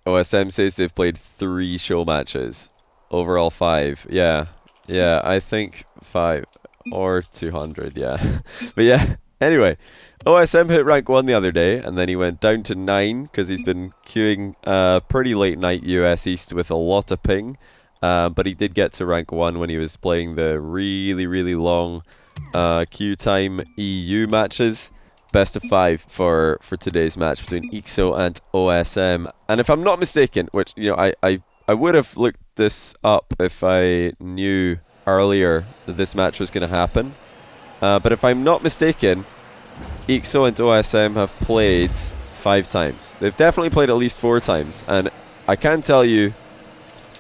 OSM says they've played 3 show matches. Overall 5. Yeah. Yeah, I think 5 or 200, yeah. But yeah, anyway. OSM hit rank 1 the other day, and then he went down to 9 because he's been queuing pretty late night US East with a lot of ping. But he did get to rank 1 when he was playing the really, really long queue time EU matches. Best of 5 for today's match between eekso and OSM. And if I'm not mistaken, which, you know, I would have looked this up if I knew earlier that this match was going to happen. But if I'm not mistaken, eekso and OSM have played 5 times. They've definitely played at least 4 times. And I can tell you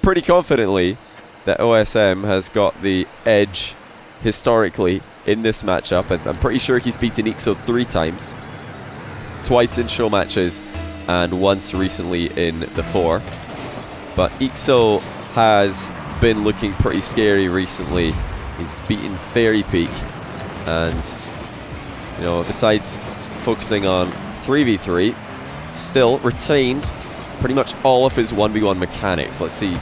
pretty confidently that OSM has got the edge historically in this matchup. And I'm pretty sure he's beaten eekso 3 times. Twice in show matches and once recently in the 4. But eekso has been looking pretty scary recently. He's beaten Fairy Peak, and you know, besides focusing on 3v3, still retained pretty much all of his 1v1 mechanics. Let's see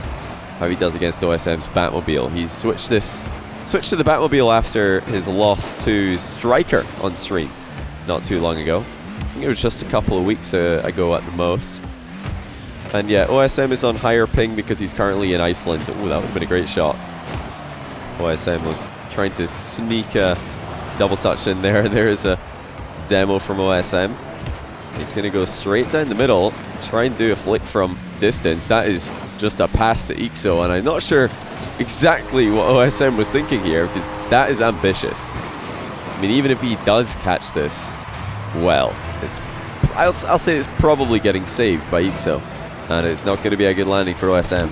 how he does against OSM's Batmobile. He's switched to the Batmobile after his loss to Striker on stream not too long ago. I think it was just a couple of weeks ago at the most. And yeah, OSM is on higher ping because he's currently in Iceland. Ooh, that would have been a great shot. OSM was trying to sneak a double touch in there. There is a demo from OSM. He's going to go straight down the middle, try and do a flick from distance. That is just a pass to eekso, and I'm not sure exactly what OSM was thinking here, because that is ambitious. I mean, even if he does catch this, well, I'll say it's probably getting saved by eekso, and it's not going to be a good landing for OSM.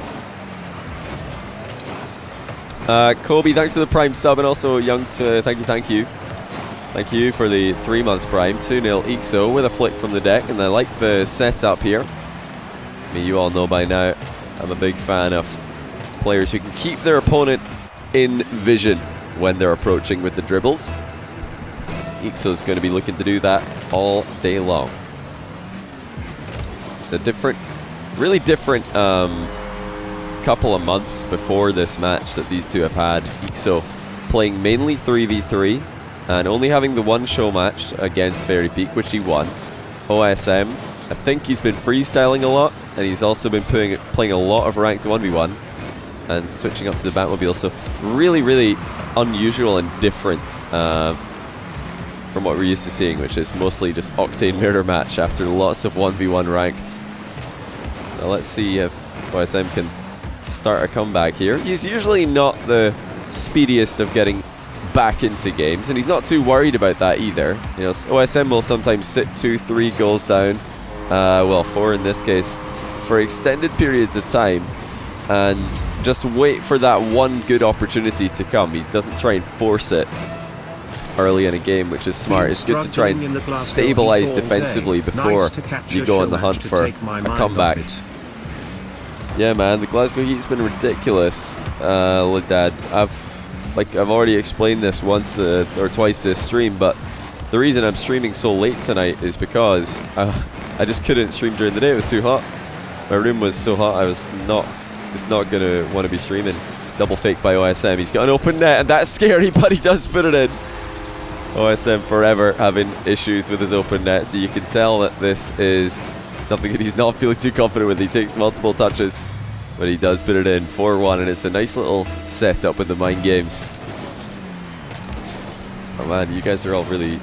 Kobe, thanks for the Prime sub, and also Young, thank you. Thank you for the 3 months Prime. 2-0 eekso with a flick from the deck, and I like the setup here. I mean, you all know by now, I'm a big fan of players who can keep their opponent in vision when they're approaching with the dribbles. eekso's going to be looking to do that all day long. It's a really different couple of months before this match that these two have had. eekso playing mainly 3v3 and only having the 1 show match against Fairy Peak, which he won. OSM, I think he's been freestyling a lot, and he's also been playing a lot of ranked 1v1 and switching up to the Batmobile. So really, really unusual and different from what we're used to seeing, which is mostly just Octane Mirror match after lots of 1v1 ranked. Now let's see if OSM can start a comeback here. He's usually not the speediest of getting back into games, and he's not too worried about that either. You know, OSM will sometimes sit 2-3 goals down, well, 4 in this case, for extended periods of time, and just wait for that one good opportunity to come. He doesn't try and force it early in a game, which is smart. It's good to try and stabilize defensively before you go on the hunt for a comeback. Yeah, man, the Glasgow Heat's been ridiculous, Lidad. I've already explained this once or twice this stream, but the reason I'm streaming so late tonight is because I just couldn't stream during the day. It was too hot. My room was so hot I was just not going to want to be streaming. Double fake by OSM. He's got an open net, and that's scary, but he does put it in. OSM forever having issues with his open net, so you can tell that this is something that he's not feeling too confident with. He takes multiple touches, but he does put it in. 4-1, and it's a nice little setup with the mind games. Oh man, you guys are all really,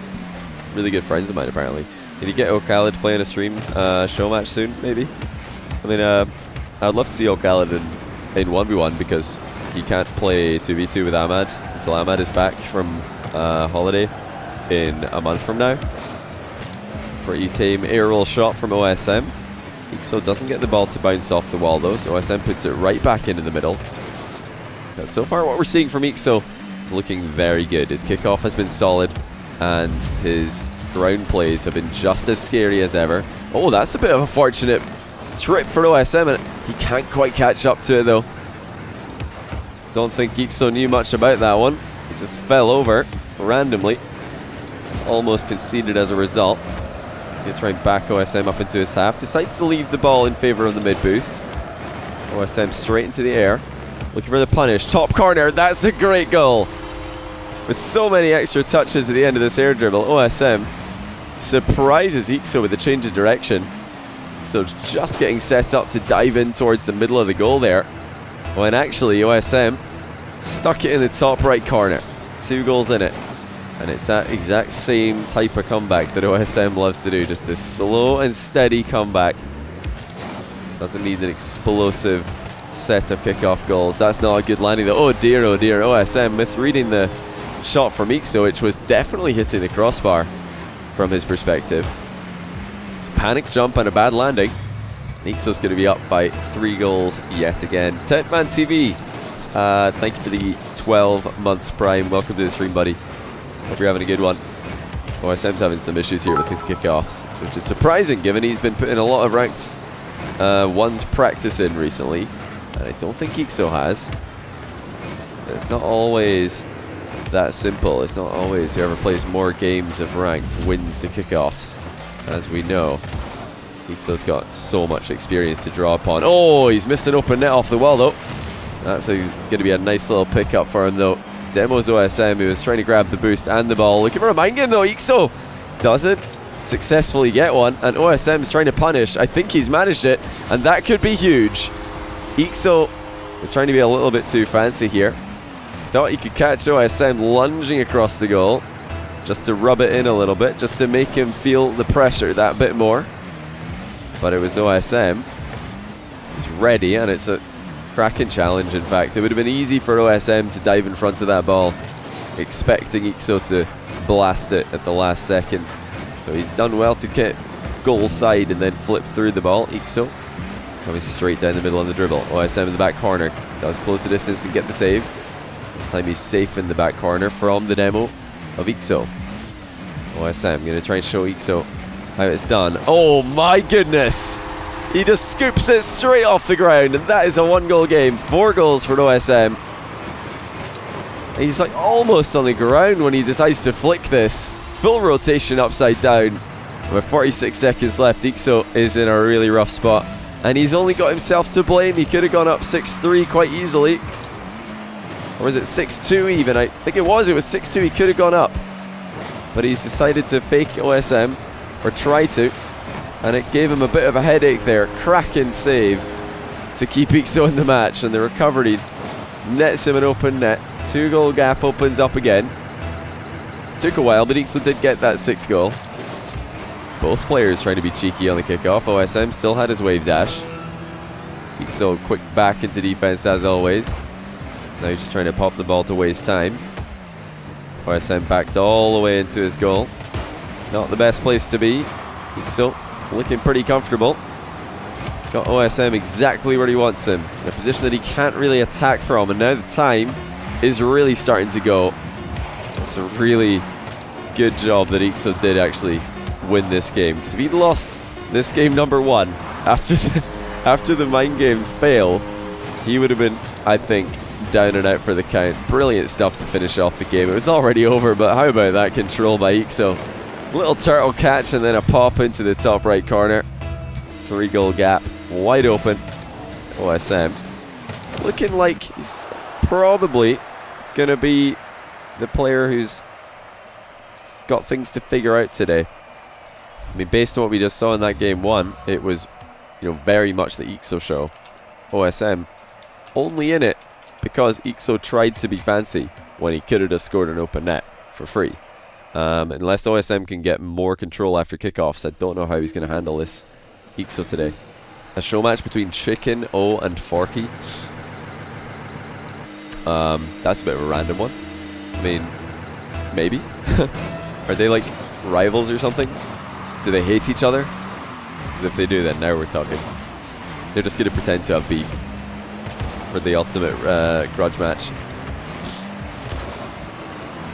really good friends of mine apparently. Can you get O'Khaled playing a stream show match soon, maybe? I mean, I'd love to see O'Khaled in 1v1 because he can't play 2v2 with Ahmad until Ahmad is back from holiday in a month from now. Pretty tame air roll shot from OSM. eekso doesn't get the ball to bounce off the wall though, so OSM puts it right back into the middle. But so far what we're seeing from eekso is looking very good. His kickoff has been solid, and his ground plays have been just as scary as ever. Oh, that's a bit of a fortunate trip for OSM, and he can't quite catch up to it though. Don't think eekso knew much about that one. He just fell over randomly. Almost conceded as a result. Gonna try and back OSM up into his half. Decides to leave the ball in favor of the mid boost. OSM straight into the air. Looking for the punish. Top corner. That's a great goal. With so many extra touches at the end of this air dribble, OSM surprises eekso with a change of direction. So just getting set up to dive in towards the middle of the goal there, when actually OSM stuck it in the top right corner. 2 goals in it. And it's that exact same type of comeback that OSM loves to do. Just this slow and steady comeback. Doesn't need an explosive set of kickoff goals. That's not a good landing though. Oh dear, OSM misreading the shot from eekso, which was definitely hitting the crossbar from his perspective. It's a panic jump and a bad landing. eekso's going to be up by 3 goals yet again. Tetman TV, thank you for the 12 months prime. Welcome to the stream, buddy. Hope you're having a good one. OSM's having some issues here with his kickoffs, which is surprising given he's been putting a lot of ranked ones practice in recently, and I don't think eekso has. It's not always that simple. It's not always whoever plays more games of ranked wins the kickoffs, as we know. eekso's got so much experience to draw upon. Oh, he's missed an open net off the wall though. That's going to be a nice little pickup for him though. Demos OSM, who was trying to grab the boost and the ball. Looking for a mind game though. eekso doesn't successfully get one, and OSM's trying to punish. I think he's managed it, and that could be huge. eekso was trying to be a little bit too fancy here. Thought he could catch OSM lunging across the goal, just to rub it in a little bit, just to make him feel the pressure that bit more. But it was OSM. He's ready, and it's a cracking challenge. In fact, it would have been easy for OSM to dive in front of that ball, expecting eekso to blast it at the last second. So he's done well to get goal side and then flip through the ball. eekso coming straight down the middle on the dribble. OSM in the back corner does close the distance and get the save. This time he's safe in the back corner from the demo of eekso. OSM going to try and show eekso how it's done. Oh my goodness! He just scoops it straight off the ground, and that is a 1-goal game. 4 goals for OSM. He's like almost on the ground when he decides to flick this. Full rotation upside down. With 46 seconds left, eekso is in a really rough spot. And he's only got himself to blame. He could have gone up 6-3 quite easily. Or was it 6-2 even? I think it was 6-2. He could have gone up. But he's decided to fake OSM, or try to. And it gave him a bit of a headache there. Cracking save to keep eekso in the match. And the recovery nets him an open net. 2-goal gap opens up again. Took a while, but eekso did get that 6th goal. Both players trying to be cheeky on the kickoff. OSM still had his wave dash. eekso quick back into defense as always. Now he's just trying to pop the ball to waste time. OSM backed all the way into his goal. Not the best place to be. eekso looking pretty comfortable. Got OSM exactly where he wants him. In a position that he can't really attack from. And now the time is really starting to go. It's a really good job that eekso did actually win this game. Because if he'd lost this game number 1 after the mind game fail, he would have been, I think, down and out for the count. Brilliant stuff to finish off the game. It was already over, but how about that control by eekso? Little turtle catch and then a pop into the top right corner. 3-goal gap, wide open. OSM looking like he's probably going to be the player who's got things to figure out today. I mean, based on what we just saw in that game 1, it was, very much the eekso show. OSM only in it because eekso tried to be fancy when he could have just scored an open net for free. Unless OSM can get more control after kickoffs, I don't know how he's going to handle this eekso today. A show match between Chicken, O, and Forky. That's a bit of a random one. I mean, maybe. Are they like rivals or something? Do they hate each other? Because if they do, then now we're talking. They're just going to pretend to have beef for the ultimate grudge match.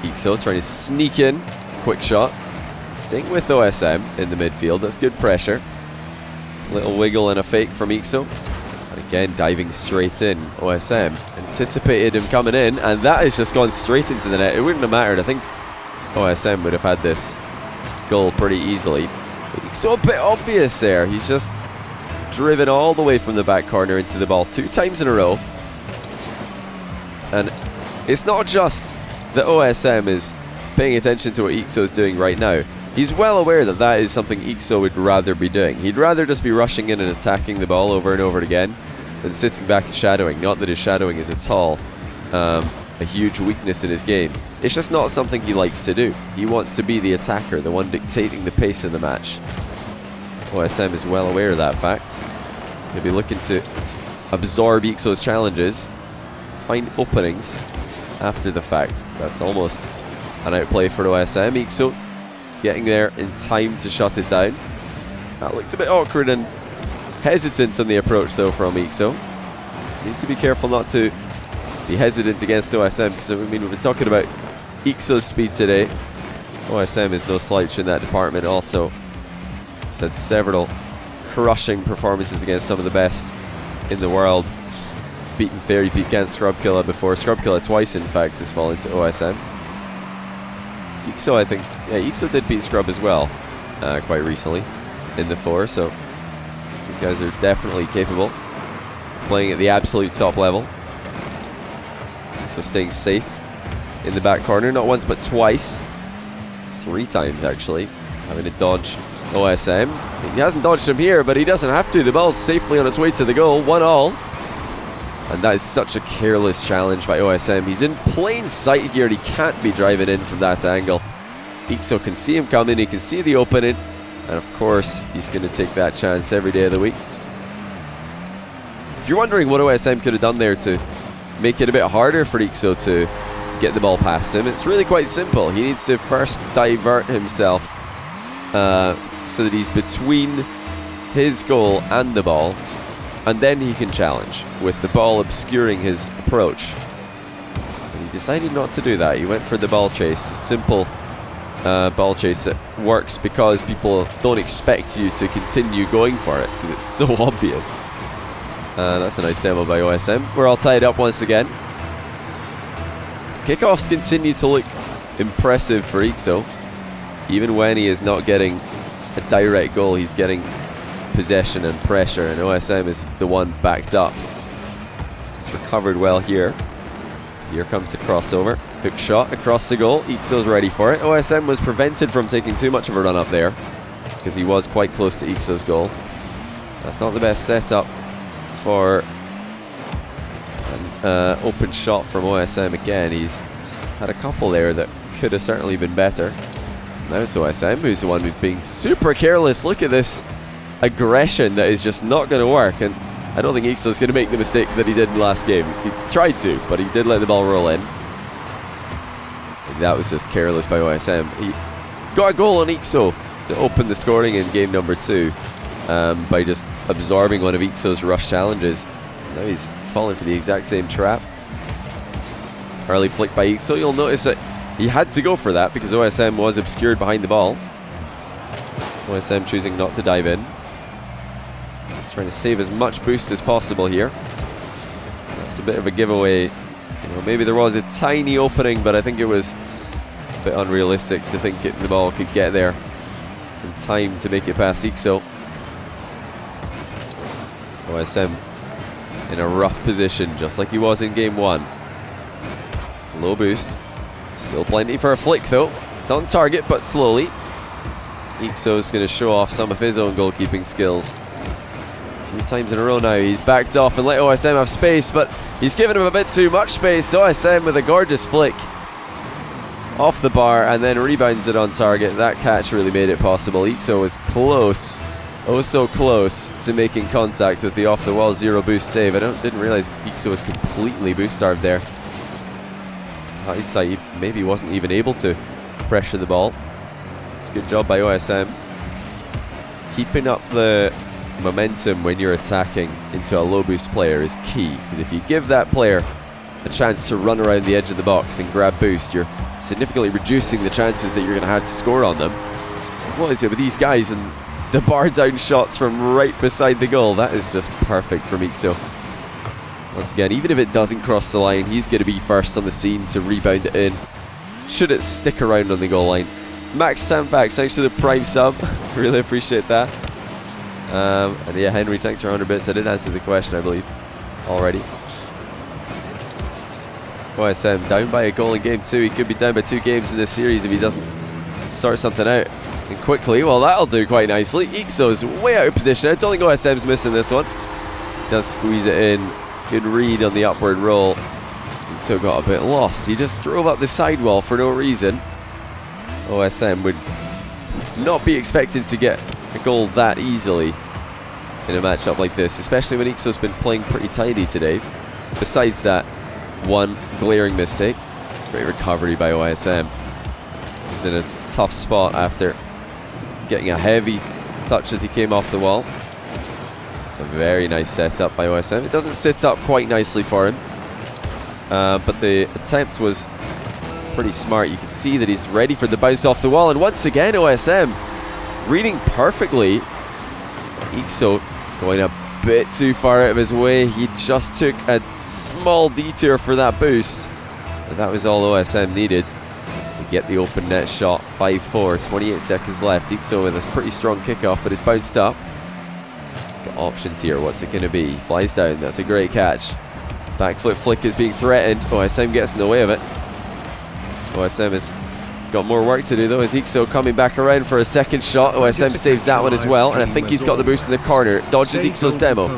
eekso trying to sneak in. Quick shot. Staying with OSM in the midfield. That's good pressure. Little wiggle and a fake from eekso. And again, diving straight in. OSM anticipated him coming in, and that has just gone straight into the net. It wouldn't have mattered. I think OSM would have had this goal pretty easily. But eekso a bit obvious there. He's just driven all the way from the back corner into the ball 2 times in a row. And it's not just that OSM is paying attention to what eekso is doing right now. He's well aware that that is something eekso would rather be doing. He'd rather just be rushing in and attacking the ball over and over again than sitting back and shadowing. Not that his shadowing is at all a huge weakness in his game. It's just not something he likes to do. He wants to be the attacker, the one dictating the pace of the match. OSM is well aware of that fact. He'll be looking to absorb eekso's challenges, find openings after the fact. That's almost an outplay for OSM. eekso getting there in time to shut it down. That looked a bit awkward and hesitant on the approach though from eekso. Needs to be careful not to be hesitant against OSM, because I mean, we've been talking about eekso's speed today. OSM is no slouch in that department also. He's had several crushing performances against some of the best in the world. Beaten FairJame and Scrubkilla before. Scrubkilla twice in fact has fallen to OSM. eekso, I think, yeah, eekso did beat Scrub as well quite recently in the 4, so these guys are definitely capable of playing at the absolute top level. So staying safe in the back corner, not once but twice. 3 times actually, having to dodge OSM. He hasn't dodged him here, but he doesn't have to. The ball's safely on its way to the goal, 1-1. And that is such a careless challenge by OSM. He's in plain sight here and he can't be driving in from that angle. eekso can see him coming, he can see the opening, and of course he's going to take that chance every day of the week. If you're wondering what OSM could have done there to make it a bit harder for eekso to get the ball past him, it's really quite simple. He needs to first divert himself so that he's between his goal and the ball, and then he can challenge with the ball obscuring his approach. And he decided not to do that. He went for the ball chase, a simple ball chase that works because people don't expect you to continue going for it because it's so obvious. That's a nice demo by OSM. We're all tied up once again. Kickoffs continue to look impressive for eekso. Even when he is not getting a direct goal, he's getting possession and pressure, and OSM is the one backed up. It's recovered well here. Here comes the crossover. Hook shot across the goal. eekso's ready for it. OSM was prevented from taking too much of a run up there because he was quite close to eekso's goal. That's not the best setup for an open shot from OSM again. He's had a couple there that could have certainly been better. Now it's OSM who's the one who's being super careless. Look at this aggression that is just not going to work, and I don't think eekso's going to make the mistake that he did in the last game. He tried to, but he did let the ball roll in. And that was just careless by OSM. He got a goal on eekso to open the scoring in game number 2 by just absorbing one of eekso's rush challenges. Now he's falling for the exact same trap. Early flick by eekso. You'll notice that he had to go for that because OSM was obscured behind the ball. OSM choosing not to dive in. He's trying to save as much boost as possible here. That's a bit of a giveaway. You know, maybe there was a tiny opening, but I think it was a bit unrealistic to think the ball could get there in time to make it past eekso. OSM in a rough position, just like he was in game 1. Low boost. Still plenty for a flick though. It's on target, but slowly. eekso's going to show off some of his own goalkeeping skills. A few times in a row now he's backed off and let OSM have space, but he's given him a bit too much space. OSM with a gorgeous flick off the bar and then rebounds it on target. That catch really made it possible. eekso was close, oh so close to making contact with the off the wall 0 boost save. I didn't realize eekso was completely boost starved there. He maybe wasn't even able to pressure the ball. It's a good job by OSM. Keeping up the momentum when you're attacking into a low boost player is key, because if you give that player a chance to run around the edge of the box and grab boost, you're significantly reducing the chances that you're going to have to score on them. What is it with these guys and the bar down shots from right beside the goal? That is just perfect from eekso. Once again, even if it doesn't cross the line, he's going to be first on the scene to rebound it in, should it stick around on the goal line. Max Tampax, thanks for the Prime sub. Really appreciate that. And yeah, Henry, thanks for 100 bits. I did answer the question, I believe, already. OSM down by a goal in game 2. He could be down by 2 games in this series if he doesn't sort something out. And quickly, well, that'll do quite nicely. eekso's way out of position. I don't think OSM's missing this one. Does squeeze it in. Good read on the upward roll. eekso got a bit lost. He just drove up the sidewall for no reason. OSM would not be expected to get a goal that easily in a matchup like this, especially when eekso's been playing pretty tidy today. Besides that one glaring mistake, great recovery by OSM. He's in a tough spot after getting a heavy touch as he came off the wall. It's a very nice setup by OSM. It doesn't sit up quite nicely for him, but the attempt was pretty smart. You can see that he's ready for the bounce off the wall, and once again OSM reading perfectly. eekso going a bit too far out of his way. He just took a small detour for that boost, but that was all OSM needed to get the open net shot. 5-4, 28 seconds left. eekso with a pretty strong kickoff, but it's bounced up. He's got options here. What's it going to be? He flies down. That's a great catch. Backflip flick is being threatened. OSM gets in the way of it. OSM has got more work to do though, as eekso coming back around for a second shot. OSM saves that one as well, and I think he's got the boost in the corner. Dodges eekso's demo.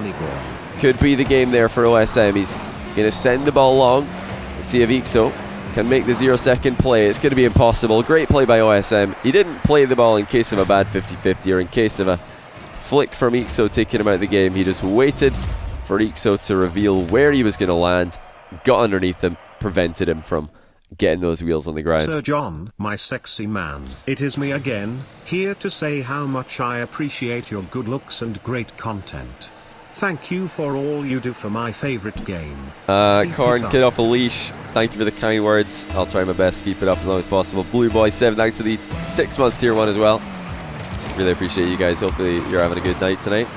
Could be the game there for OSM. He's going to send the ball long and see if eekso can make the 0-second play. It's going to be impossible. Great play by OSM. He didn't play the ball in case of a bad 50-50 or in case of a flick from eekso taking him out of the game. He just waited for eekso to reveal where he was going to land, got underneath him, prevented him from getting those wheels on the ground. Sir John, my sexy man, it is me again, here to say how much I appreciate your good looks and great content. Thank you for all you do for my favorite game. Corn, kid off a leash, thank you for the kind words. I'll try my best to keep it up as long as possible. Blue Boy 7, thanks to the 6-month tier 1 as well. Really appreciate you guys. Hopefully you're having a good night tonight.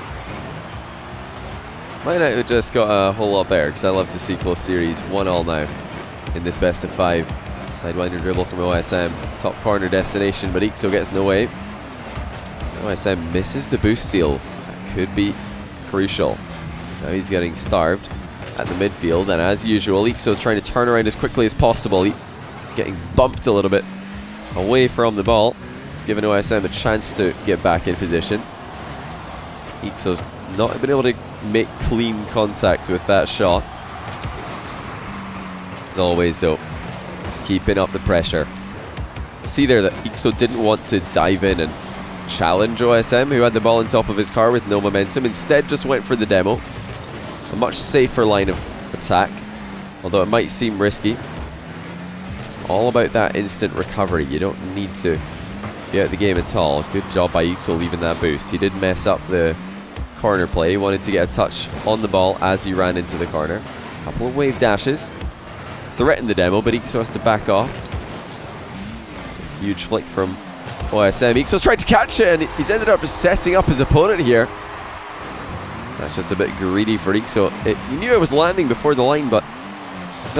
My night just got a whole lot better because I love to see close series. 1-1 now in this best of 5. Sidewinder dribble from OSM. Top corner destination, but eekso gets in the way. OSM misses the boost seal. That could be crucial. Now he's getting starved at the midfield, and as usual, eekso's trying to turn around as quickly as possible. Getting bumped a little bit away from the ball. It's given OSM a chance to get back in position. eekso's not been able to make clean contact with that shot. As always though, keeping up the pressure. See there that eekso didn't want to dive in and challenge OSM, who had the ball on top of his car with no momentum. Instead just went for the demo. A much safer line of attack, although it might seem risky. It's all about that instant recovery. You don't need to get out of the game at all. Good job by eekso leaving that boost. He did mess up the corner play. He wanted to get a touch on the ball as he ran into the corner. A couple of wave dashes. Threatened the demo, but eekso has to back off. Huge flick from OSM. eekso's tried to catch it, and he's ended up just setting up his opponent here. That's just a bit greedy for eekso. He knew it was landing before the line, but it's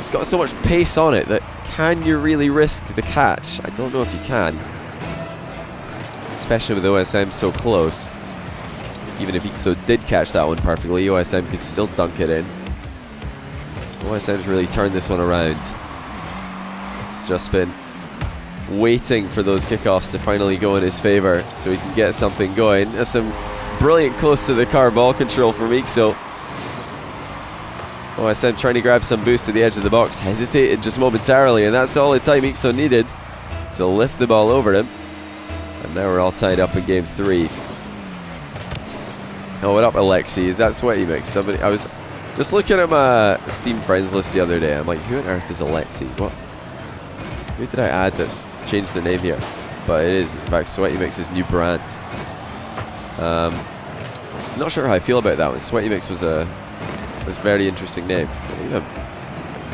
got so much pace on it that can you really risk the catch? I don't know if you can. Especially with OSM so close. Even if eekso did catch that one perfectly, OSM could still dunk it in. OSM's really turned this one around. It's just been waiting for those kickoffs to finally go in his favor so he can get something going. That's some brilliant close to the car ball control from eekso. OSM trying to grab some boost to the edge of the box, hesitated just momentarily, and that's all the time eekso needed to lift the ball over him. And now we're all tied up in game 3. Oh, what up, Alexi? Is that Sweaty Mix? Somebody, I was just looking at my Steam friends list the other day. I'm like, who on earth is Alexi? What? Who did I add that's changed their name here? But it is, in fact, Sweaty Mix's new brand. Not sure how I feel about that one. Sweaty Mix was a very interesting name. Even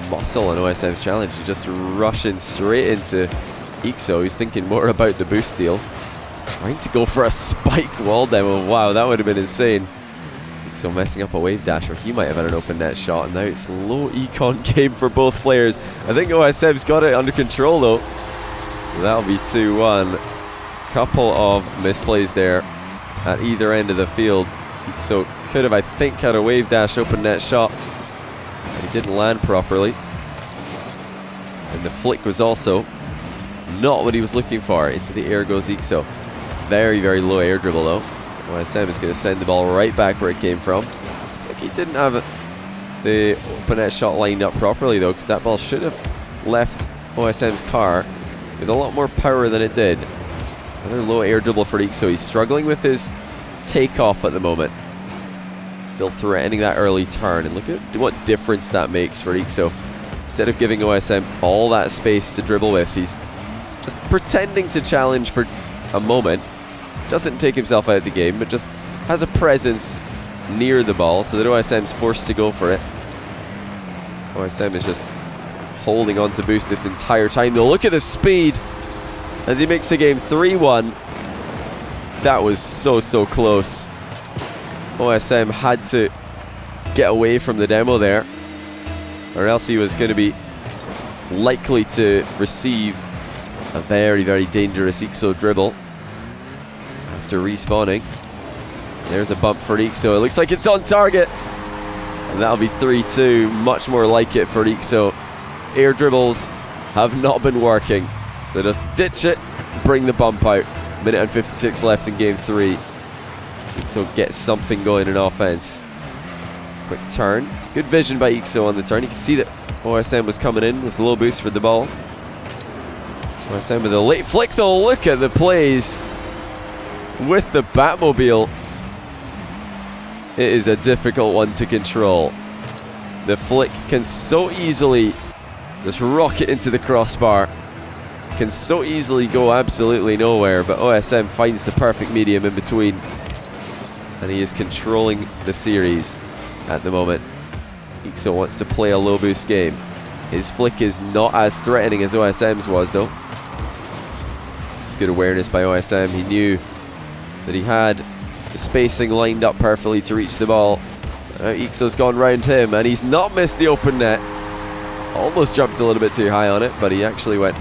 muscle on OSM's challenge. He's just rushing straight into eekso. He's thinking more about the boost seal. Trying to go for a spike wall demo. Wow, that would have been insane. eekso messing up a wave dash, or he might have had an open net shot, and now it's low econ game for both players. I think OSM's got it under control though. That'll be 2-1. Couple of misplays there at either end of the field. So could have, I think, had a wave dash open net shot, but he didn't land properly. And the flick was also not what he was looking for. Into the air goes eekso. Very, very low air dribble though. OSM is going to send the ball right back where it came from. It's like he didn't have the open net shot lined up properly though, because that ball should have left OSM's car with a lot more power than it did. Another low air dribble for eekso. He's struggling with his takeoff at the moment. Still threatening that early turn, and look at what difference that makes for eekso. Instead of giving OSM all that space to dribble with, he's just pretending to challenge for a moment. Doesn't take himself out of the game, but just has a presence near the ball so that OSM's forced to go for it. OSM is just holding on to boost this entire time though. Look at the speed as he makes the game 3-1. That was so close. OSM had to get away from the demo there, or else he was going to be likely to receive a very, very dangerous eekso dribble after respawning. There's a bump for eekso. It looks like it's on target, and that'll be 3-2. Much more like it for eekso. Air dribbles have not been working, so just ditch it, bring the bump out. Minute and 56 left in game 3. eekso gets something going in offense. Quick turn. Good vision by eekso on the turn. You can see that OSM was coming in with a low boost for the ball. OSM with a late flick though. Look at the plays with the Batmobile. It is a difficult one to control. The flick can so easily just rocket into the crossbar. Can so easily go absolutely nowhere, but OSM finds the perfect medium in between, and he is controlling the series at the moment. eekso wants to play a low boost game. His flick is not as threatening as OSM's was though. It's good awareness by OSM. He knew that he had the spacing lined up perfectly to reach the ball. eekso's gone round him, and he's not missed the open net. Almost jumped a little bit too high on it, but he actually went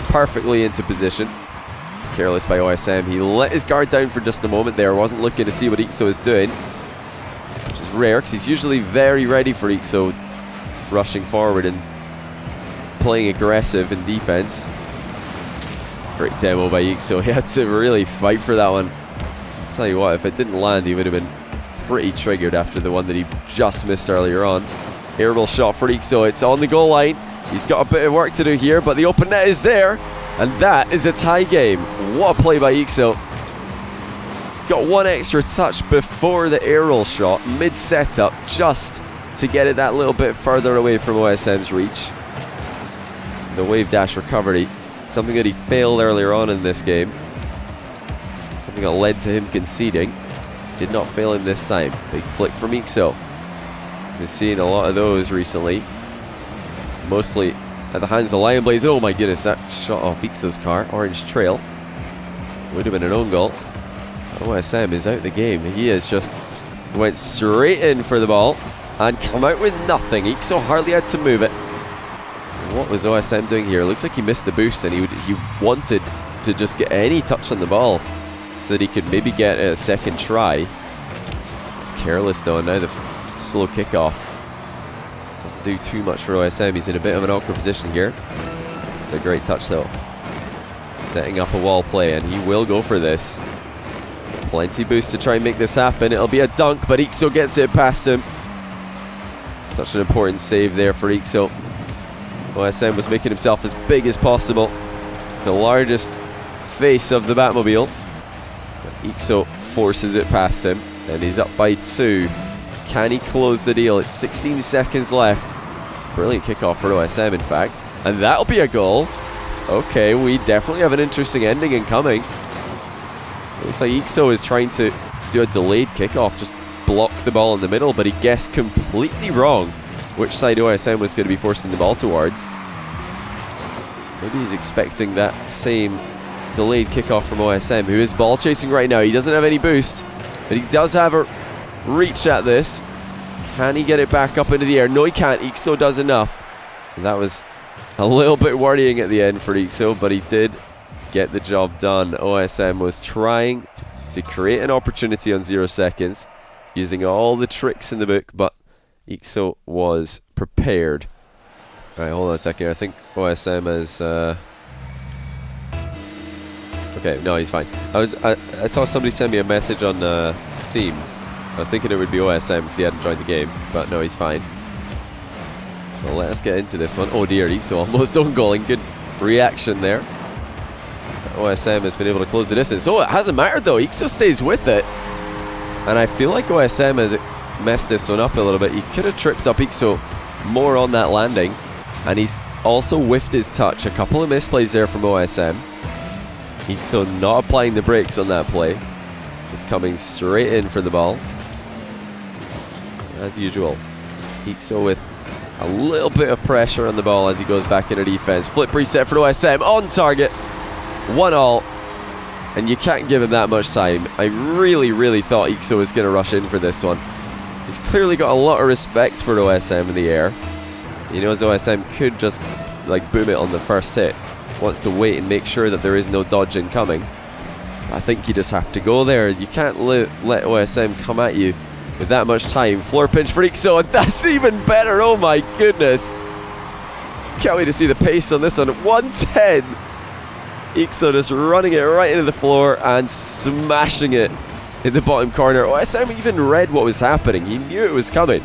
perfectly into position. It's careless by OSM. He let his guard down for just a moment there. Wasn't looking to see what eekso is doing, which is rare because he's usually very ready for eekso rushing forward and playing aggressive in defense. Great demo by eekso. He had to really fight for that one. I'll tell you what, if it didn't land, he would have been pretty triggered after the one that he just missed earlier on. Aerial shot for eekso. It's on the goal line. He's got a bit of work to do here, but the open net is there, and that is a tie game. What a play by eekso. Got one extra touch before the aerial shot, mid-setup, just to get it that little bit further away from OSM's reach. The wave dash recovery, something that he failed earlier on in this game. Something that led to him conceding. Did not fail him this time. Big flick from eekso. Been seeing a lot of those recently. Mostly at the hands of Lion Blaze. Oh my goodness, that shot off eekso's car. Orange trail. Would have been an own goal. OSM is out of the game. He is just went straight in for the ball and come out with nothing. eekso hardly had to move it. What was OSM doing here? Looks like he missed the boost, and he wanted to just get any touch on the ball so that he could maybe get a second try. It's careless though, and now the slow kickoff doesn't do too much for OSM. He's in a bit of an awkward position here. It's a great touch though. Setting up a wall play, and he will go for this. Plenty boost to try and make this happen. It'll be a dunk, but eekso gets it past him. Such an important save there for eekso. OSM was making himself as big as possible. The largest face of the Batmobile. But eekso forces it past him, and he's up by 2. Can he close the deal? It's 16 seconds left. Brilliant kickoff for OSM, in fact. And that'll be a goal. Okay, we definitely have an interesting ending incoming. So it looks like eekso is trying to do a delayed kickoff, just block the ball in the middle, but he guessed completely wrong which side OSM was going to be forcing the ball towards. Maybe he's expecting that same delayed kickoff from OSM, who is ball chasing right now. He doesn't have any boost, but he does have a reach at this. Can he get it back up into the air? No, he can't. eekso does enough. And that was a little bit worrying at the end for eekso, but he did get the job done. OSM was trying to create an opportunity on 0 seconds, using all the tricks in the book, but eekso was prepared. Alright, hold on a second. I think OSM is... okay, no, he's fine. I saw somebody send me a message on Steam. I was thinking it would be OSM because he hadn't joined the game, but no, he's fine. So let's get into this one. Oh dear, eekso almost own-goaling. Good reaction there. OSM has been able to close the distance. Oh, it hasn't mattered though. eekso stays with it. And I feel like OSM has messed this one up a little bit. He could have tripped up eekso more on that landing. And he's also whiffed his touch. A couple of misplays there from OSM. eekso not applying the brakes on that play. Just coming straight in for the ball. As usual. eekso with a little bit of pressure on the ball as he goes back into defense. Flip reset for OSM on target. 1-all. And you can't give him that much time. I really thought eekso was going to rush in for this one. He's clearly got a lot of respect for OSM in the air. He knows OSM could just like boom it on the first hit. Wants to wait and make sure that there is no dodging coming. I think you just have to go there. You can't let OSM come at you with that much time. Floor pinch for eekso, and that's even better. Oh my goodness. Can't wait to see the pace on this one. 110. eekso just running it right into the floor and smashing it in the bottom corner. OSM even read what was happening. He knew it was coming,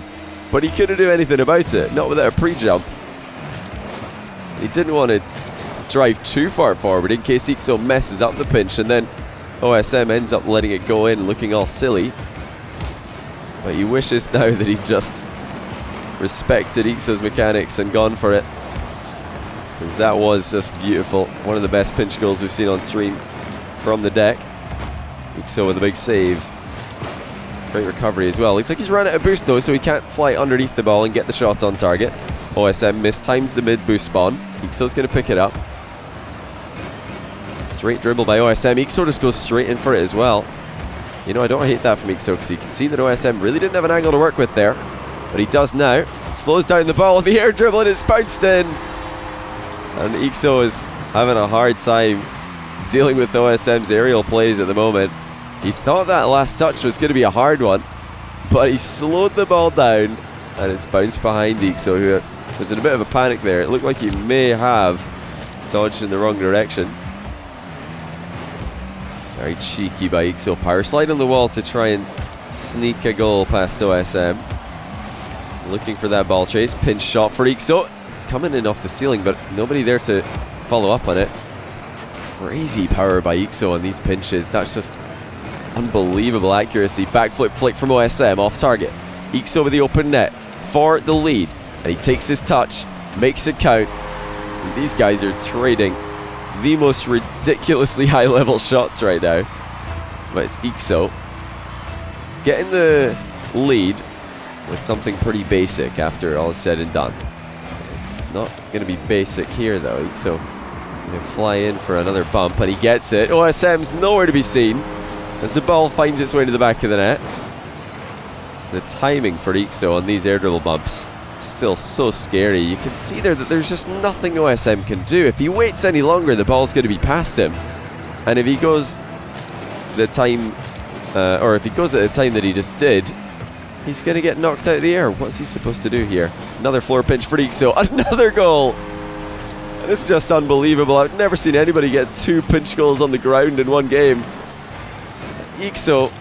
but he couldn't do anything about it. Not without a pre-jump. He didn't want to drive too far forward in case eekso messes up the pinch, and then OSM ends up letting it go in, looking all silly. But he wishes now that he just respected eekso's mechanics and gone for it. Because that was just beautiful. One of the best pinch goals we've seen on stream from the deck. eekso with a big save. Great recovery as well. Looks like he's run out of boost though, so he can't fly underneath the ball and get the shot on target. OSM mistimes the mid boost spawn. eekso's going to pick it up. Straight dribble by OSM. eekso just goes straight in for it as well. You know, I don't hate that from eekso because you can see that OSM really didn't have an angle to work with there. But he does now. Slows down the ball. The air dribble and it's bounced in. And eekso is having a hard time dealing with OSM's aerial plays at the moment. He thought that last touch was going to be a hard one, but he slowed the ball down and it's bounced behind eekso, who was in a bit of a panic there. It looked like he may have dodged in the wrong direction. Very cheeky by eekso. Power slide on the wall to try and sneak a goal past OSM. Looking for that ball chase. Pinch shot for eekso. It's coming in off the ceiling, but nobody there to follow up on it. Crazy power by eekso on these pinches. That's just unbelievable accuracy. Backflip flick from OSM off target. eekso with the open net for the lead. And he takes his touch, makes it count. And these guys are trading the most ridiculously high level shots right now. But it's eekso getting the lead with something pretty basic after all is said and done. It's not going to be basic here though. eekso going to fly in for another bump and he gets it. OSM's nowhere to be seen as the ball finds its way to the back of the net. The timing for eekso on these air dribble bumps still so scary. You can see there that there's just nothing OSM can do. If he waits any longer, the ball's going to be past him. And if he goes the time, or if he goes at the time that he just did, he's going to get knocked out of the air. What's he supposed to do here? Another floor pinch for eekso. Another goal! This is just unbelievable. I've never seen anybody get 2 pinch goals on the ground in one game. eekso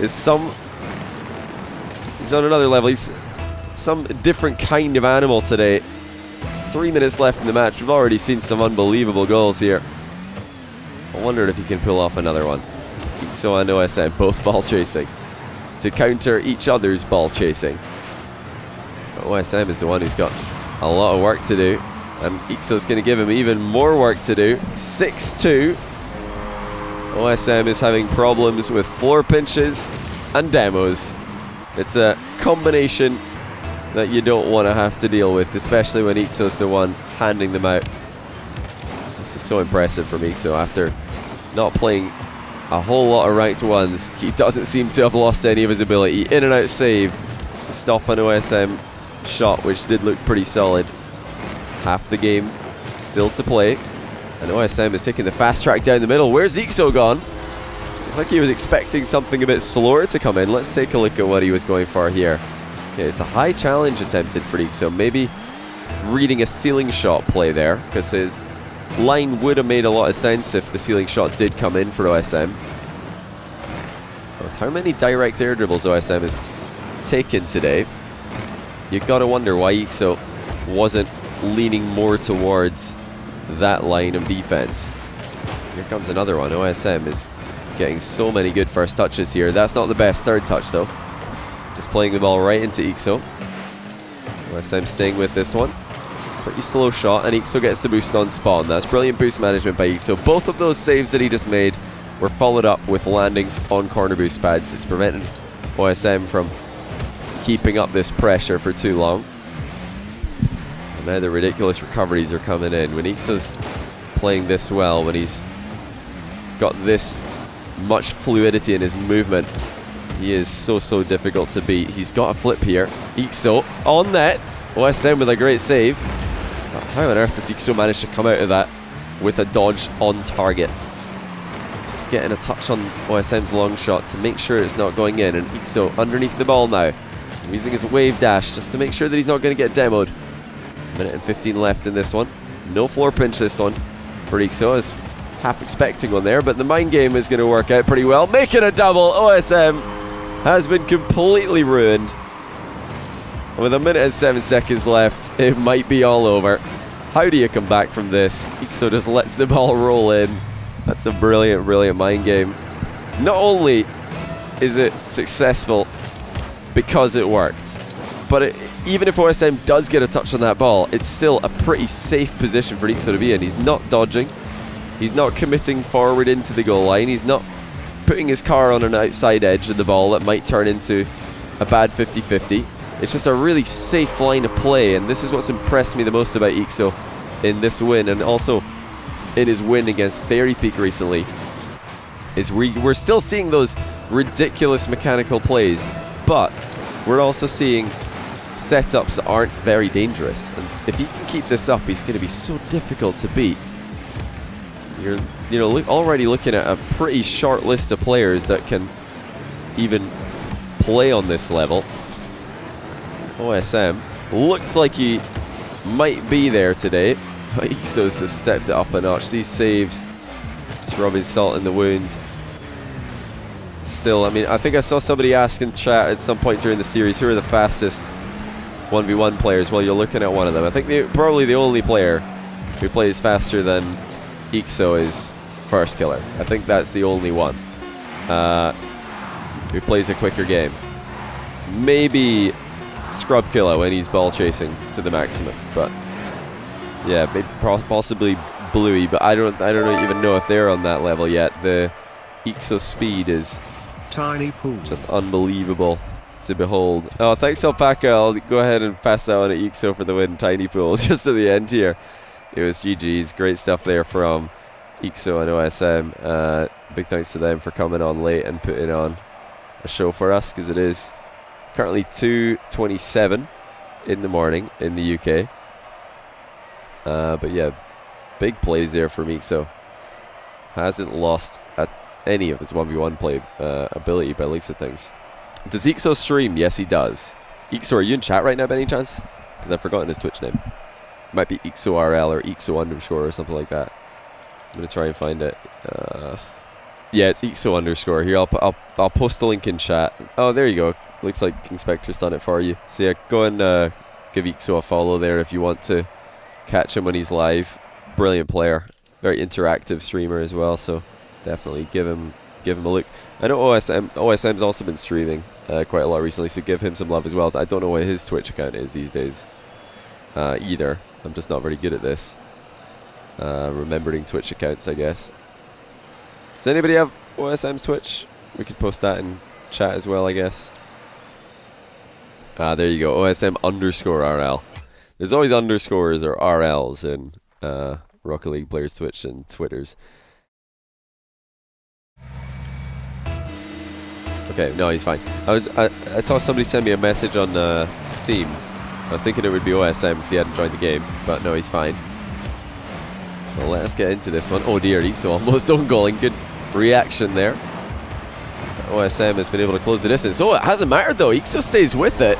is he's on another level. He's some different kind of animal today. 3 minutes left in the match. We've already seen some unbelievable goals here. I wondered if he can pull off another one. eekso and OSM both ball chasing to counter each other's ball chasing. But OSM is the one who's got a lot of work to do, and eekso's going to give him even more work to do. 6-2. OSM is having problems with floor pinches and demos. It's a combination that you don't want to have to deal with, especially when eekso's the one handing them out. This is so impressive from eekso. After not playing a whole lot of ranked ones, he doesn't seem to have lost any of his ability. In and out save to stop an OSM shot, which did look pretty solid. Half the game still to play. And OSM is taking the fast track down the middle. Where's eekso gone? Looks like he was expecting something a bit slower to come in. Let's take a look at what he was going for here. Okay, it's a high challenge attempted for eekso. Maybe reading a ceiling shot play there, because his line would have made a lot of sense if the ceiling shot did come in for OSM. With how many direct air dribbles OSM has taken today, you gotta wonder why eekso wasn't leaning more towards that line of defense. Here comes another one. OSM is getting so many good first touches here. That's not the best third touch though. Just playing the ball right into eekso. OSM staying with this one. Pretty slow shot, and eekso gets the boost on spawn. That's brilliant boost management by eekso. Both of those saves that he just made were followed up with landings on corner boost pads. It's prevented OSM from keeping up this pressure for too long. And now the ridiculous recoveries are coming in. When eekso's playing this well, when he's got this much fluidity in his movement, he is so difficult to beat. He's got a flip here. eekso on net. OSM with a great save. But how on earth does eekso manage to come out of that with a dodge on target? Just getting a touch on OSM's long shot to make sure it's not going in. And eekso underneath the ball now, using his wave dash just to make sure that he's not going to get demoed. Minute and 15 left in this one. No floor pinch this one for eekso. I was half expecting one there, but the mind game is going to work out pretty well. Making a double. OSM has been completely ruined. And with a minute and 7 seconds left, it might be all over. How do you come back from this? eekso just lets the ball roll in. That's a brilliant mind game. Not only is it successful because it worked, but even if OSM does get a touch on that ball, it's still a pretty safe position for eekso to be in. He's not dodging. He's not committing forward into the goal line. He's not putting his car on an outside edge of the ball that might turn into a bad 50-50. It's just a really safe line of play, and this is what's impressed me the most about eekso in this win, and also in his win against Fairy Peak recently, is we're still seeing those ridiculous mechanical plays, but we're also seeing setups that aren't very dangerous. And if he can keep this up, he's going to be so difficult to beat. You're already looking at a pretty short list of players that can even play on this level. OSM looked like he might be there today, but eekso's has stepped it up a notch. These saves, it's rubbing salt in the wound. Still, I mean, I think I saw somebody ask in chat at some point during the series, who are the fastest 1v1 players? Well, you're looking at one of them. I think probably the only player who plays faster than eekso is First Killer. I think that's the only one who plays a quicker game. Maybe Scrub Killer when he's ball chasing to the maximum, but yeah, maybe possibly Bluey, but I don't even know if they're on that level yet. The eekso speed is Tiny Pool. Just unbelievable to behold. Oh, thanks Alpaca. I'll go ahead and pass that on to eekso for the win. Tiny Pool just at the end here. It was GG's. Great stuff there from eekso and OSM. Big thanks to them for coming on late and putting on a show for us, because it is currently 2:27 in the morning in the UK. But yeah, big plays there from eekso. Hasn't lost at any of his 1v1 play ability by the looks of things. Does eekso stream? Yes, he does. eekso, are you in chat right now by any chance? Because I've forgotten his Twitch name. It might be eekso_RL or eekso_ or something like that. I'm going to try and find it. Yeah, it's eekso_. Here, I'll post the link in chat. Oh, there you go. Looks like King Spectre's done it for you. So yeah, go and give eekso a follow there if you want to catch him when he's live. Brilliant player. Very interactive streamer as well, so definitely give him a look. I know OSM's also been streaming quite a lot recently, so give him some love as well. I don't know what his Twitch account is these days either. I'm just not very good at this. Remembering Twitch accounts, I guess. Does anybody have OSM's Twitch? We could post that in chat as well, I guess. There you go, OSM_RL. There's always underscores or RLs in Rocket League players' Twitch and Twitters. Okay, no, he's fine. I saw somebody send me a message on Steam. I was thinking it would be OSM because he hadn't joined the game, but no, he's fine. So let's get into this one. Oh dear, eekso almost own goaling. Good reaction there. OSM has been able to close the distance. Oh, it hasn't mattered though. eekso stays with it.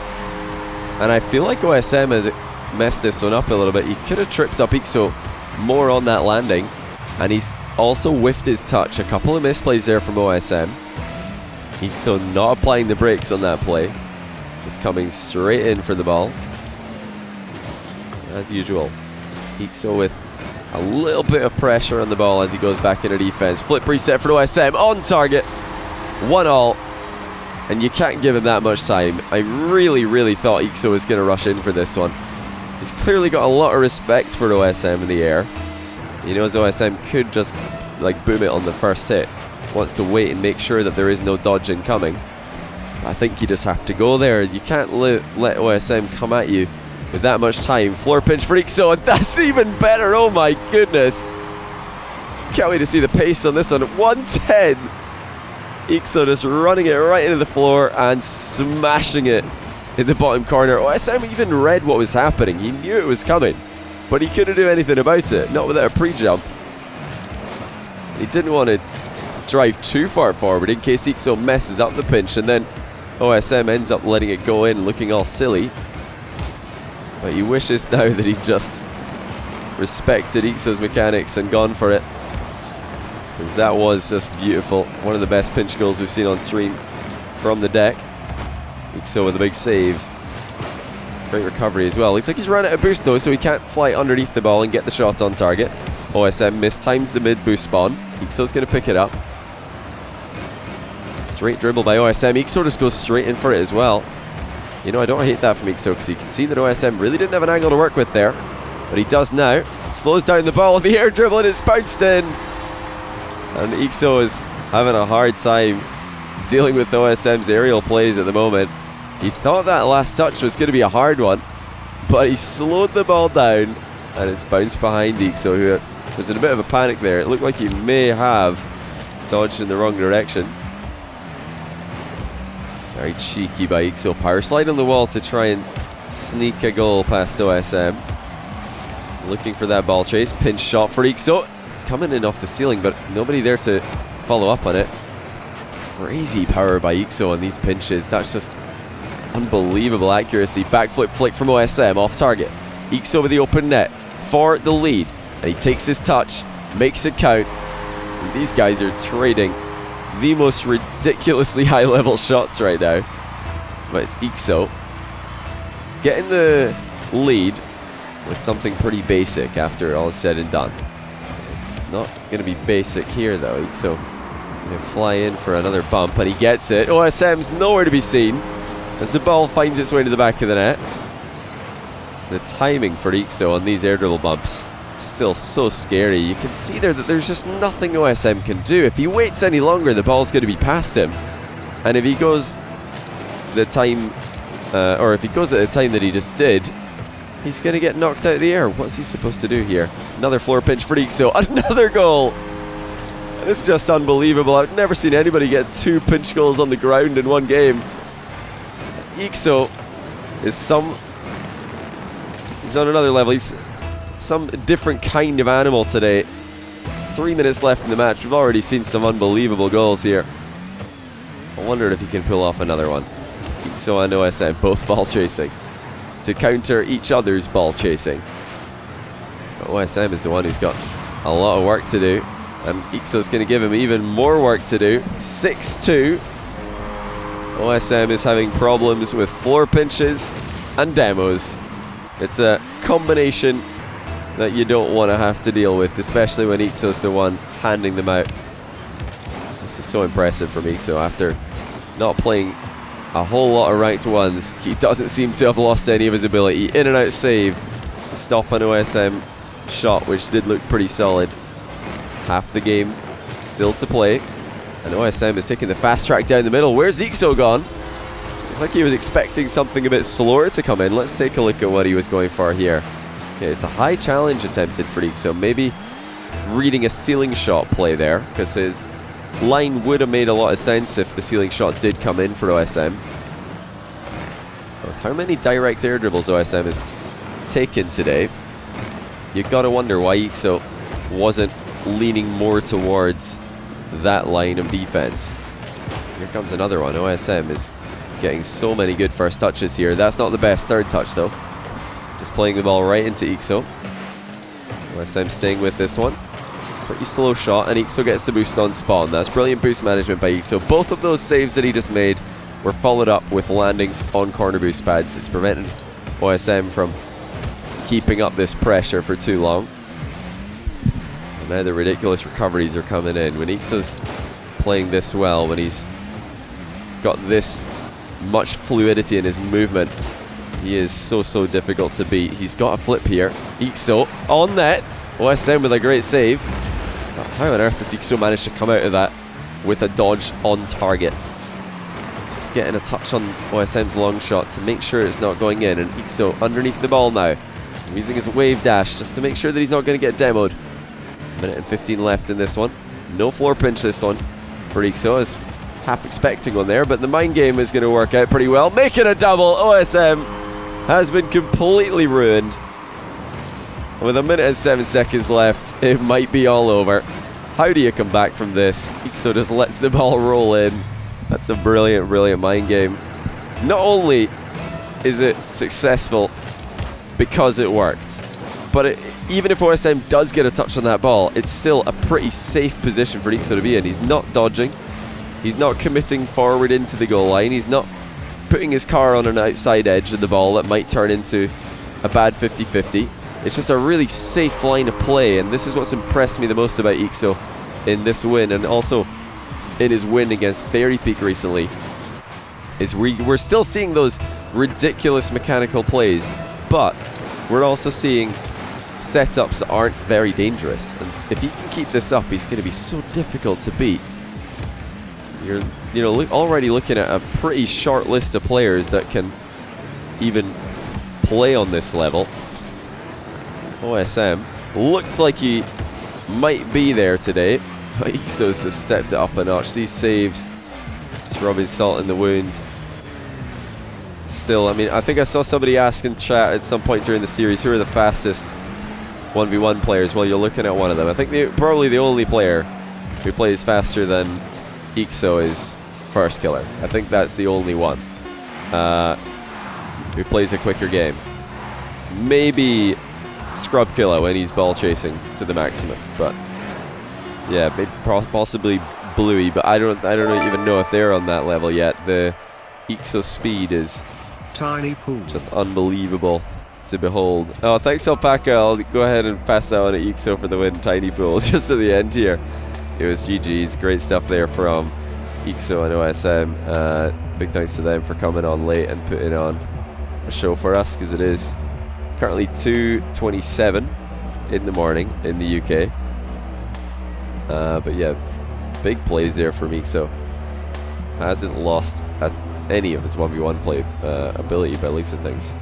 And I feel like OSM has messed this one up a little bit. He could have tripped up eekso more on that landing. And he's also whiffed his touch. A couple of misplays there from OSM. eekso not applying the brakes on that play. Just coming straight in for the ball. As usual. eekso with a little bit of pressure on the ball as he goes back into defense. Flip reset for OSM on target. 1-all. And you can't give him that much time. I really thought eekso was going to rush in for this one. He's clearly got a lot of respect for OSM in the air. He knows OSM could just like boom it on the first hit. Wants to wait and make sure that there is no dodging coming. I think you just have to go there. You can't let OSM come at you with that much time. Floor pinch for eekso, and that's even better. Oh my goodness. Can't wait to see the pace on this one. 110. eekso just running it right into the floor and smashing it in the bottom corner. OSM even read what was happening. He knew it was coming, but he couldn't do anything about it. Not without a pre-jump. He didn't want to drive too far forward in case eekso messes up the pinch, and then OSM ends up letting it go in, looking all silly. But he wishes now that he'd just respected eekso's mechanics and gone for it, because that was just beautiful. One of the best pinch goals we've seen on stream from the deck. eekso with a big save. Great recovery as well. Looks like he's run out of boost though, so he can't fly underneath the ball and get the shot on target. OSM mistimes the mid boost spawn. eekso's going to pick it up. Straight dribble by OSM. eekso just goes straight in for it as well. You know, I don't hate that from eekso, because you can see that OSM really didn't have an angle to work with there. But he does now. Slows down the ball on the air dribble, and it's bounced in. And eekso is having a hard time dealing with OSM's aerial plays at the moment. He thought that last touch was going to be a hard one, but he slowed the ball down, and it's bounced behind eekso, who was in a bit of a panic there. It looked like he may have dodged in the wrong direction. Very cheeky by eekso. Power slide on the wall to try and sneak a goal past OSM. Looking for that ball chase. Pinch shot for eekso. It's coming in off the ceiling, but nobody there to follow up on it. Crazy power by eekso on these pinches. That's just unbelievable accuracy. Backflip flick from OSM off target. eekso with the open net for the lead. And he takes his touch, makes it count. And these guys are trading the most ridiculously high level shots right now. But it's eekso getting the lead with something pretty basic after all is said and done. It's not going to be basic here though. eekso going to fly in for another bump, and he gets it. OSM's nowhere to be seen as the ball finds its way to the back of the net. The timing for eekso on these air dribble bumps still so scary. You can see there that there's just nothing OSM can do. If he waits any longer, the ball's going to be past him. And if he goes the time, or if he goes at the time that he just did, he's going to get knocked out of the air. What's he supposed to do here? Another floor pinch for eekso. Another goal! This is just unbelievable. I've never seen anybody get 2 pinch goals on the ground in one game. eekso is he's on another level. He's some different kind of animal today. 3 minutes left in the match. We've already seen some unbelievable goals here. I wondered if he can pull off another one. eekso and OSM both ball chasing to counter each other's ball chasing. But OSM is the one who's got a lot of work to do, and eekso's going to give him even more work to do. 6-2. OSM is having problems with floor pinches and demos. It's a combination that you don't want to have to deal with, especially when eekso's the one handing them out. This is so impressive from eekso. After not playing a whole lot of ranked ones, he doesn't seem to have lost any of his ability. In and out save to stop an OSM shot, which did look pretty solid. Half the game still to play, and OSM is taking the fast track down the middle. Where's eekso gone? Looks like he was expecting something a bit slower to come in. Let's take a look at what he was going for here. Okay, it's a high challenge attempted for eekso. Maybe reading a ceiling shot play there, because his line would have made a lot of sense if the ceiling shot did come in for OSM. With how many direct air dribbles OSM has taken today, you've got to wonder why eekso wasn't leaning more towards that line of defense. Here comes another one. OSM is getting so many good first touches here. That's not the best third touch though. Just playing the ball right into eekso. OSM staying with this one. Pretty slow shot, and eekso gets the boost on spawn. That's brilliant boost management by eekso. Both of those saves that he just made were followed up with landings on corner boost pads. It's prevented OSM from keeping up this pressure for too long. And now the ridiculous recoveries are coming in. When eekso's playing this well, when he's got this much fluidity in his movement, he is so difficult to beat. He's got a flip here. eekso on net. OSM with a great save. How on earth does eekso manage to come out of that with a dodge on target? Just getting a touch on OSM's long shot to make sure it's not going in. And eekso underneath the ball now, using his wave dash just to make sure that he's not going to get demoed. Minute and 15 left in this one. No floor pinch this one for eekso. I was half expecting one there, but the mind game is going to work out pretty well. Making a double. OSM has been completely ruined. With a minute and 7 seconds left, it might be all over. How do you come back from this? eekso just lets the ball roll in. That's a brilliant mind game. Not only is it successful because it worked, but even if OSM does get a touch on that ball, it's still a pretty safe position for eekso to be in. He's not dodging. He's not committing forward into the goal line. He's not putting his car on an outside edge of the ball that might turn into a bad 50-50. It's just a really safe line of play, and this is what's impressed me the most about eekso in this win, and also in his win against Fairy Peak recently, is we're still seeing those ridiculous mechanical plays, but we're also seeing setups that aren't very dangerous. And if he can keep this up, he's going to be so difficult to beat. You're already looking at a pretty short list of players that can even play on this level. OSM looked like he might be there today, but eekso's just stepped it up a notch. These saves, it's rubbing salt in the wound. Still, I mean, I think I saw somebody ask in chat at some point during the series, who are the fastest 1v1 players? Well, you're looking at one of them. I think probably the only player who plays faster than eekso is First Killer. I think that's the only one who plays a quicker game. Maybe Scrub Killer when he's ball chasing to the maximum, but yeah, maybe possibly Bluey, but I don't even know if they're on that level yet. The eekso speed is Tiny Pool. Just unbelievable to behold. Oh, thanks Alpaca. I'll go ahead and pass that on to eekso for the win. Tiny Pool just at the end here. It was GG's. Great stuff there from eekso and OSM. Big thanks to them for coming on late and putting on a show for us, because it is currently 2:27 in the morning in the UK. But yeah, big plays there from eekso. Hasn't lost at any of his 1v1 play ability by the looks of things.